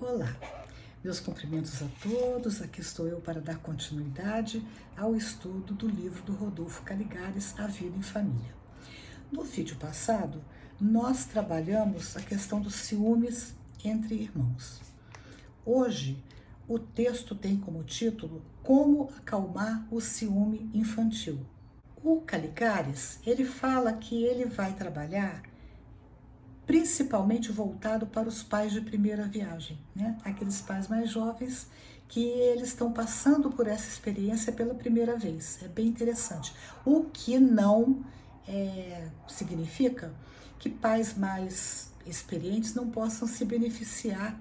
Olá, meus cumprimentos a todos. Aqui estou eu para dar continuidade ao estudo do livro do Rodolfo Caligares, A Vida em Família. No vídeo passado, nós trabalhamos a questão dos ciúmes entre irmãos. Hoje, o texto tem como título Como Acalmar o Ciúme Infantil. O Caligares, ele fala que ele vai trabalhar principalmente voltado para os pais de primeira viagem, né? Aqueles pais mais jovens que eles estão passando por essa experiência pela primeira vez. É bem interessante. O que não significa que pais mais experientes não possam se beneficiar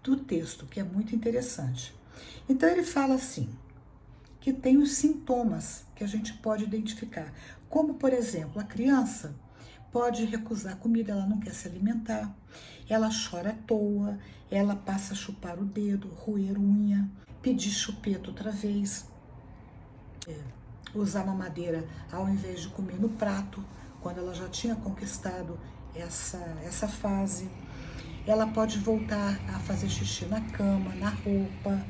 do texto, que é muito interessante. Então ele fala assim, que tem os sintomas que a gente pode identificar, como por exemplo, a criança pode recusar comida, ela não quer se alimentar, ela chora à toa, ela passa a chupar o dedo, roer unha, pedir chupeta outra vez, usar mamadeira ao invés de comer no prato, quando ela já tinha conquistado essa fase. Ela pode voltar a fazer xixi na cama, na roupa,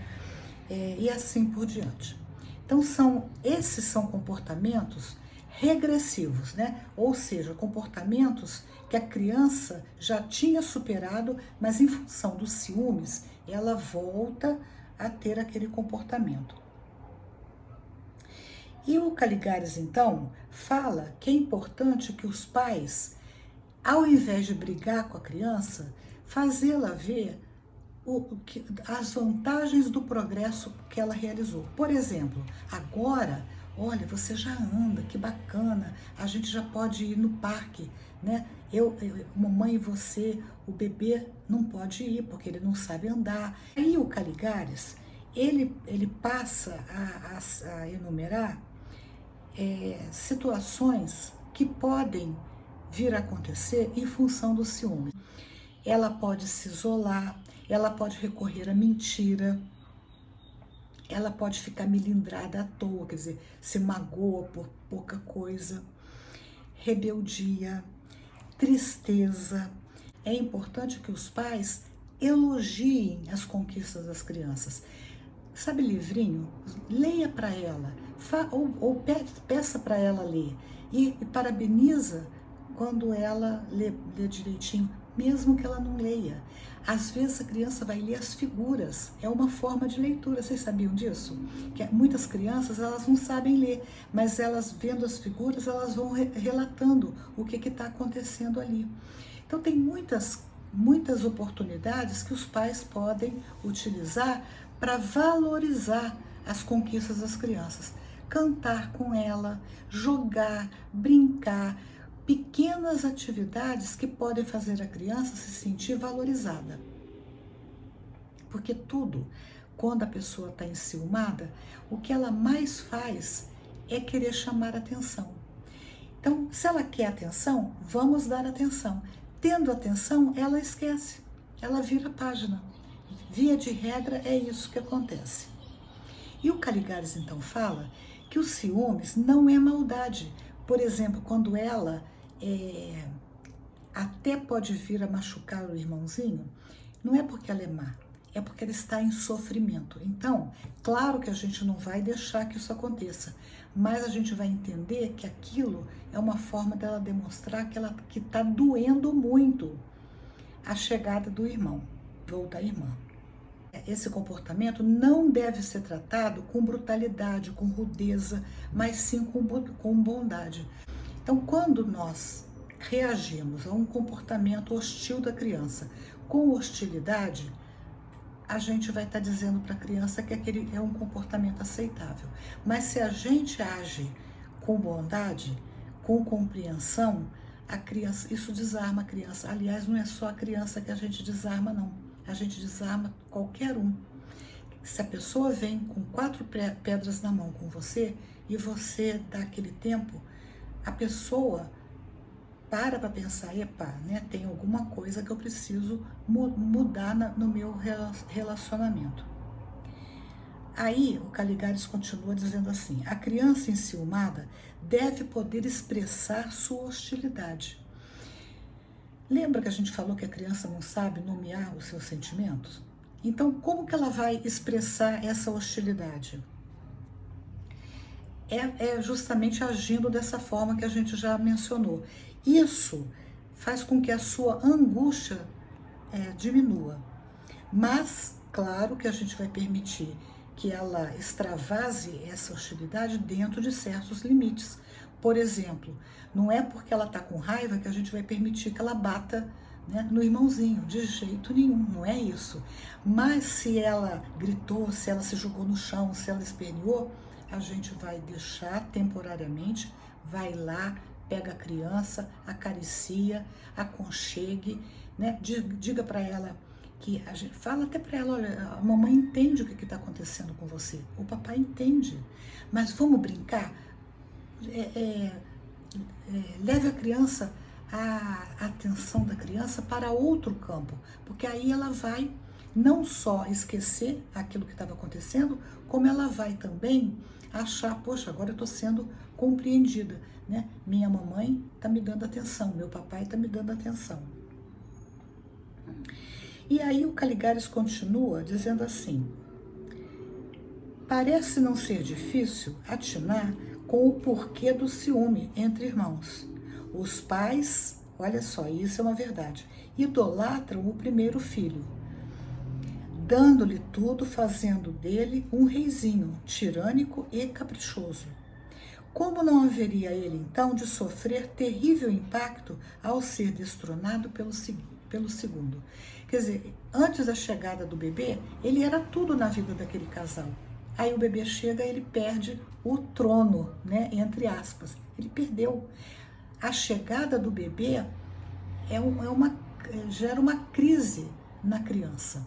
e assim por diante. Então, esses são comportamentos regressivos, né? Ou seja, comportamentos que a criança já tinha superado, mas em função dos ciúmes, ela volta a ter aquele comportamento. E o Caligares, então, fala que é importante que os pais, ao invés de brigar com a criança, fazê-la ver as vantagens do progresso que ela realizou. Por exemplo, agora, olha, você já anda, que bacana, a gente já pode ir no parque, né? Mamãe e você, o bebê não pode ir porque ele não sabe andar. Aí o Caligares, ele passa a enumerar situações que podem vir a acontecer em função do ciúme. Ela pode se isolar, ela pode recorrer à mentira, ela pode ficar melindrada à toa, quer dizer, se magoa por pouca coisa, rebeldia, tristeza. É importante que os pais elogiem as conquistas das crianças. Sabe livrinho? Leia para ela, ou peça para ela ler, e parabeniza quando ela lê direitinho, mesmo que ela não leia. Às vezes a criança vai ler as figuras, é uma forma de leitura, vocês sabiam disso? Que muitas crianças, elas não sabem ler, mas elas vendo as figuras, elas vão relatando o que está acontecendo ali. Então tem muitas oportunidades que os pais podem utilizar para valorizar as conquistas das crianças. Cantar com ela, jogar, brincar, pequenas atividades que podem fazer a criança se sentir valorizada. Porque tudo, quando a pessoa está enciumada, o que ela mais faz é querer chamar atenção. Então, se ela quer atenção, vamos dar atenção. Tendo atenção, ela esquece, ela vira a página. Via de regra, é isso que acontece. E o Caligares, então, fala que os ciúmes não é maldade. Por exemplo, quando ela até pode vir a machucar o irmãozinho, não é porque ela é má, é porque ela está em sofrimento. Então, claro que a gente não vai deixar que isso aconteça, mas a gente vai entender que aquilo é uma forma dela demonstrar que está doendo muito a chegada do irmão ou da irmã. Esse comportamento não deve ser tratado com brutalidade, com rudeza, mas sim com bondade. Então, quando nós reagimos a um comportamento hostil da criança com hostilidade, a gente vai estar dizendo para a criança que aquele é um comportamento aceitável. Mas se a gente age com bondade, com compreensão, a criança, isso desarma a criança. Aliás, não é só a criança que a gente desarma, não. A gente desarma qualquer um. Se a pessoa vem com 4 pedras na mão com você e você dá aquele tempo, a pessoa para pensar, epa, né, tem alguma coisa que eu preciso mudar no meu relacionamento. Aí o Caligares continua dizendo assim, a criança enciumada deve poder expressar sua hostilidade. Lembra que a gente falou que a criança não sabe nomear os seus sentimentos? Então, como que ela vai expressar essa hostilidade? É justamente agindo dessa forma que a gente já mencionou. Isso faz com que a sua angústia diminua. Mas, claro que a gente vai permitir que ela extravase essa hostilidade dentro de certos limites. Por exemplo, não é porque ela está com raiva que a gente vai permitir que ela bata, né, no irmãozinho, de jeito nenhum, não é isso. Mas se ela gritou, se ela se jogou no chão, se ela esperneou, a gente vai deixar temporariamente, vai lá, pega a criança, acaricia, aconchegue, né, diga para ela que a gente fala até para ela, olha, a mamãe entende o que está acontecendo com você, o papai entende, mas vamos brincar, leve a criança, a atenção da criança para outro campo, porque aí ela vai não só esquecer aquilo que estava acontecendo, como ela vai também achar, poxa, agora eu estou sendo compreendida, né? Minha mamãe está me dando atenção, meu papai está me dando atenção. E aí o Caligares continua dizendo assim: parece não ser difícil atinar com o porquê do ciúme entre irmãos. Os pais, olha só, isso é uma verdade, idolatram o primeiro filho, dando-lhe tudo, fazendo dele um reizinho, tirânico e caprichoso. Como não haveria ele, então, de sofrer terrível impacto ao ser destronado pelo segundo? Quer dizer, antes da chegada do bebê, ele era tudo na vida daquele casal. Aí o bebê chega e ele perde o trono, né? Entre aspas. Ele perdeu. A chegada do bebê gera uma crise na criança.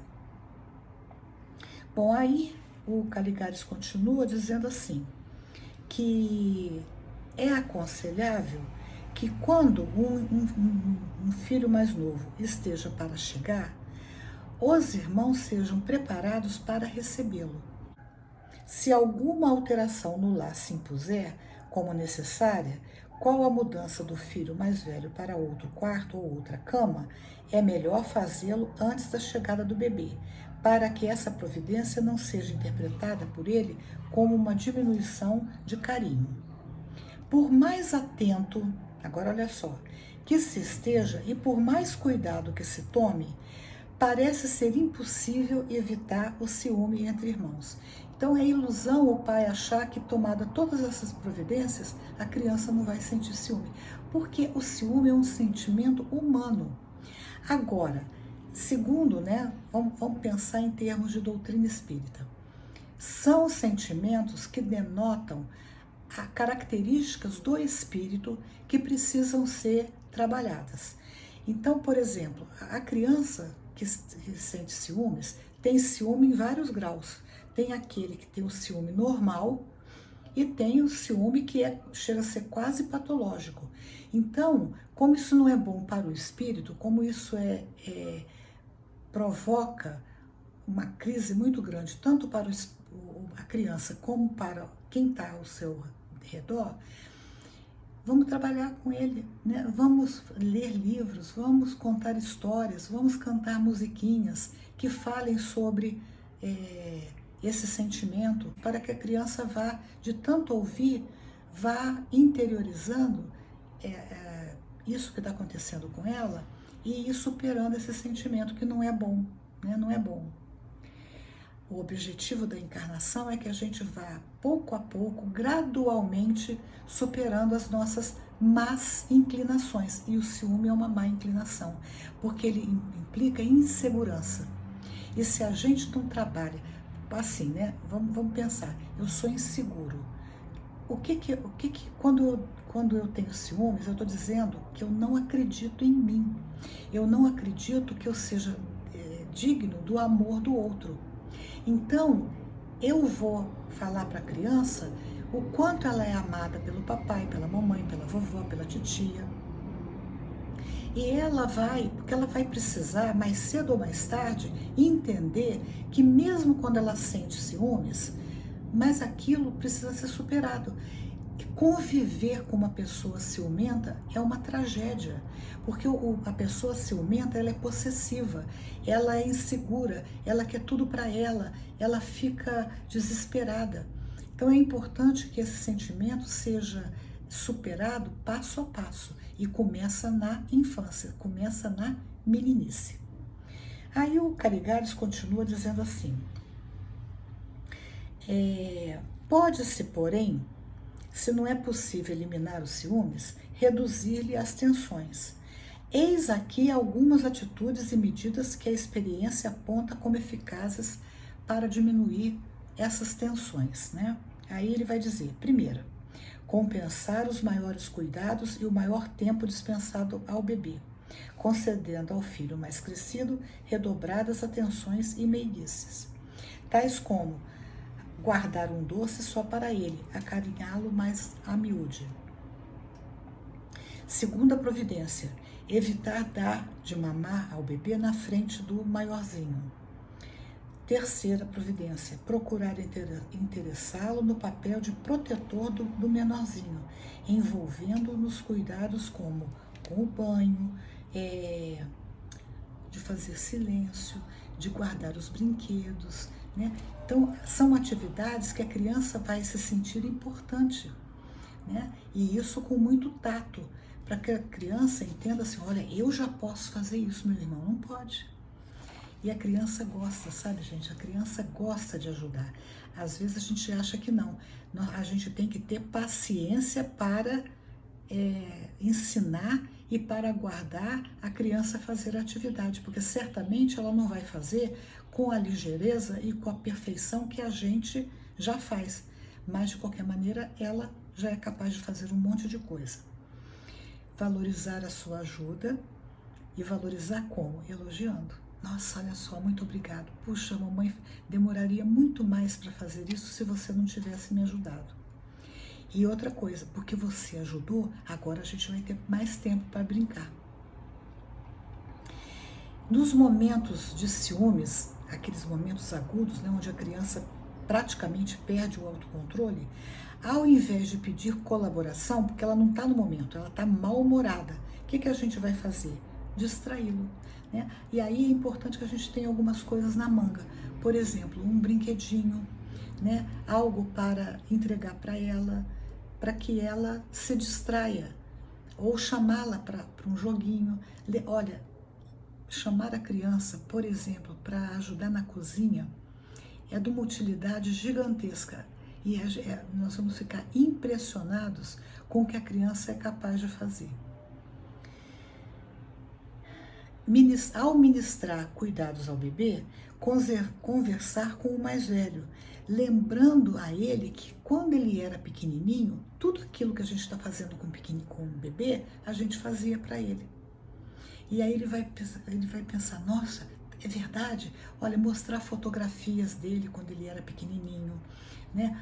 Bom, aí o Caligares continua dizendo assim, que é aconselhável que quando um filho mais novo esteja para chegar, os irmãos sejam preparados para recebê-lo. Se alguma alteração no lar se impuser como necessária, qual a mudança do filho mais velho para outro quarto ou outra cama, é melhor fazê-lo antes da chegada do bebê, para que essa providência não seja interpretada por ele como uma diminuição de carinho. Por mais atento, agora olha só, que se esteja e por mais cuidado que se tome, parece ser impossível evitar o ciúme entre irmãos. Então é ilusão o pai achar que, tomada todas essas providências, a criança não vai sentir ciúme, porque o ciúme é um sentimento humano. Agora, segundo, né, vamos pensar em termos de doutrina espírita, são sentimentos que denotam características do espírito que precisam ser trabalhadas. Então, por exemplo, a criança que sente ciúmes tem ciúme em vários graus. Tem aquele que tem o ciúme normal e tem o ciúme que chega a ser quase patológico. Então, como isso não é bom para o espírito, como isso provoca uma crise muito grande, tanto para a criança como para quem está ao seu redor, vamos trabalhar com ele, né? Vamos ler livros, vamos contar histórias, vamos cantar musiquinhas que falem sobre esse sentimento, para que a criança vá, de tanto ouvir, vá interiorizando isso que está acontecendo com ela e ir superando esse sentimento que não é bom, né? Não é bom. O objetivo da encarnação é que a gente vá, pouco a pouco, gradualmente, superando as nossas más inclinações. E o ciúme é uma má inclinação, porque ele implica insegurança. E se a gente não trabalha, assim, né? Vamos pensar, eu sou inseguro. Quando eu tenho ciúmes, eu estou dizendo que eu não acredito em mim. Eu não acredito que eu seja digno do amor do outro. Então, eu vou falar para a criança o quanto ela é amada pelo papai, pela mamãe, pela vovó, pela titia. E porque ela vai precisar, mais cedo ou mais tarde, entender que mesmo quando ela sente ciúmes, mas aquilo precisa ser superado. conviver com uma pessoa ciumenta é uma tragédia, porque a pessoa ciumenta, ela é possessiva, ela é insegura, ela quer tudo para ela fica desesperada. Então é importante que esse sentimento seja superado passo a passo e começa na infância, começa na meninice. Aí o Carigares continua dizendo assim, pode-se, porém, se não é possível eliminar os ciúmes, reduzir-lhe as tensões. Eis aqui algumas atitudes e medidas que a experiência aponta como eficazes para diminuir essas tensões, né? Aí ele vai dizer, primeira, compensar os maiores cuidados e o maior tempo dispensado ao bebê, concedendo ao filho mais crescido redobradas atenções e meiguices, tais como guardar um doce só para ele, acarinhá-lo mais a miúde. Segunda providência, evitar dar de mamar ao bebê na frente do maiorzinho. Terceira providência, procurar interessá-lo no papel de protetor do menorzinho, envolvendo nos cuidados como com o banho, de fazer silêncio, de guardar os brinquedos, né? Então, são atividades que a criança vai se sentir importante, né? E isso com muito tato, para que a criança entenda assim, olha, eu já posso fazer isso, meu irmão não pode. E a criança gosta, sabe, gente? A criança gosta de ajudar. Às vezes a gente acha que não. A gente tem que ter paciência para ensinar e para aguardar a criança fazer a atividade, porque certamente ela não vai fazer com a ligeireza e com a perfeição que a gente já faz, mas de qualquer maneira ela já é capaz de fazer um monte de coisa. Valorizar a sua ajuda e valorizar como? Elogiando. Nossa, olha só, muito obrigado. Puxa, mamãe demoraria muito mais para fazer isso se você não tivesse me ajudado. E outra coisa, porque você ajudou, agora a gente vai ter mais tempo para brincar. Nos momentos de ciúmes, aqueles momentos agudos, né, onde a criança praticamente perde o autocontrole, ao invés de pedir colaboração, porque ela não está no momento, ela está mal-humorada, o que a gente vai fazer? Distraí-lo, né? E aí é importante que a gente tenha algumas coisas na manga, por exemplo, um brinquedinho, né? Algo para entregar para ela, para que ela se distraia, ou chamá-la para um joguinho. Olha, chamar a criança, por exemplo, para ajudar na cozinha, é de uma utilidade gigantesca. E nós vamos ficar impressionados com o que a criança é capaz de fazer. Ao ministrar cuidados ao bebê, conversar com o mais velho, lembrando a ele que quando ele era pequenininho, tudo aquilo que a gente está fazendo com o bebê, a gente fazia para ele. E aí ele vai pensar, nossa, é verdade? Olha, mostrar fotografias dele quando ele era pequenininho, né?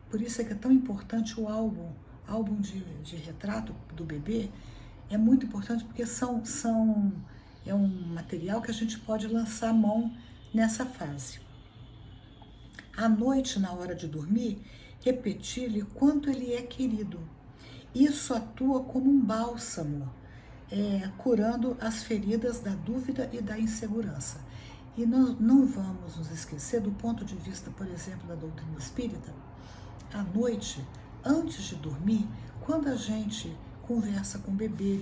Por isso é que é tão importante o álbum de retrato do bebê, é muito importante porque é um material que a gente pode lançar a mão nessa fase. À noite, na hora de dormir, repetir-lhe quanto ele é querido. Isso atua como um bálsamo, curando as feridas da dúvida e da insegurança. E nós não vamos nos esquecer do ponto de vista, por exemplo, da doutrina espírita. À noite, antes de dormir, quando a gente conversa com o bebê,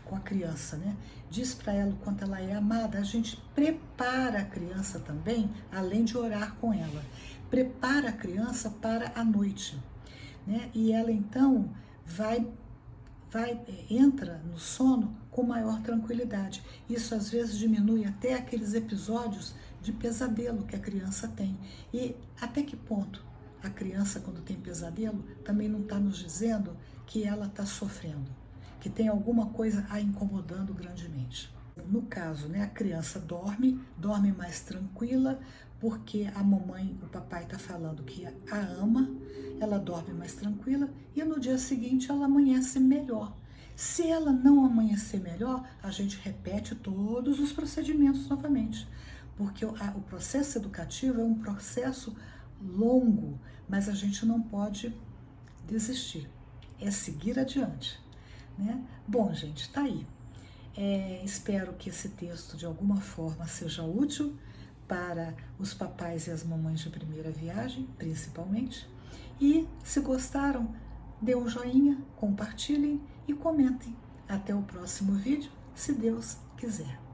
com a criança, né? Diz para ela o quanto ela é amada, a gente prepara a criança também, além de orar com ela, prepara a criança para a noite, né? E ela então entra no sono com maior tranquilidade. Isso às vezes diminui até aqueles episódios de pesadelo que a criança tem. E até que ponto a criança, quando tem pesadelo, também não está nos dizendo que ela está sofrendo, que tem alguma coisa a incomodando grandemente. No caso, né, a criança dorme mais tranquila, porque a mamãe, o papai está falando que a ama, ela dorme mais tranquila e no dia seguinte ela amanhece melhor. Se ela não amanhecer melhor, a gente repete todos os procedimentos novamente, porque o processo educativo é um processo longo, mas a gente não pode desistir, é seguir adiante, né? Bom, gente, tá aí. Espero que esse texto de alguma forma seja útil para os papais e as mamães de primeira viagem, principalmente. E se gostaram, dê um joinha, compartilhem e comentem. Até o próximo vídeo, se Deus quiser.